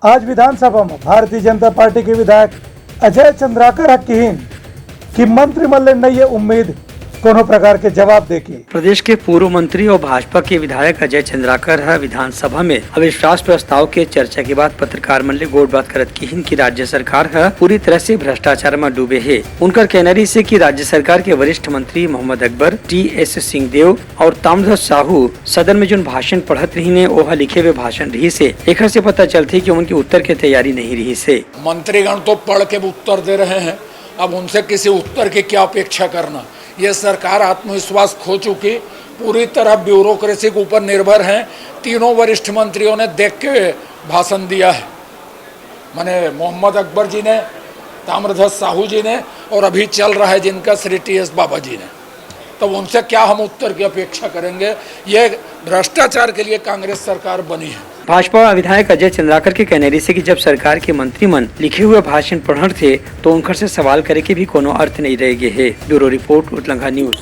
आज विधानसभा में भारतीय जनता पार्टी के विधायक अजय चंद्राकर हकीन की मंत्रिमंडल ने ये उम्मीद कोनो प्रकार के जवाब देके। प्रदेश के पूर्व मंत्री और भाजपा के विधायक अजय चंद्राकर विधानसभा में अविश्वास प्रस्ताव के चर्चा के बाद पत्रकार मंडली गोट बात करत की कि राज्य सरकार पूरी तरह से भ्रष्टाचार में डूबे है। उनका कहना से कि राज्य सरकार के वरिष्ठ मंत्री मोहम्मद अकबर, टी.एस. सिंहदेव और ताम्रध्वज साहू सदन में जो भाषण पढ़त रही ने वह लिखे हुए भाषण रही से एक से पता चलती कि उनकी उत्तर की तैयारी नहीं रही से। मंत्रीगण तो पढ़ के उत्तर दे रहे हैं, अब उनसे किसी उत्तर की क्या अपेक्षा करना। ये सरकार आत्मविश्वास खो चुकी, पूरी तरह ब्यूरोक्रेसी के ऊपर निर्भर है। तीनों वरिष्ठ मंत्रियों ने देख के भाषण दिया है, माने मोहम्मद अकबर जी ने, ताम्रध्वज साहू जी ने और अभी चल रहा है जिनका श्री टी.एस. बाबा जी ने। तो उनसे क्या हम उत्तर की अपेक्षा करेंगे। ये भ्रष्टाचार के लिए कांग्रेस सरकार बनी है। भाजपा विधायक अजय चंद्राकर के कहने से कि जब सरकार के मंत्रीमंडल लिखे हुए भाषण पढ़ थे तो उनकर से सवाल करे के भी कोनो अर्थ नहीं रह गए है। ब्यूरो रिपोर्ट उतलंघा न्यूज।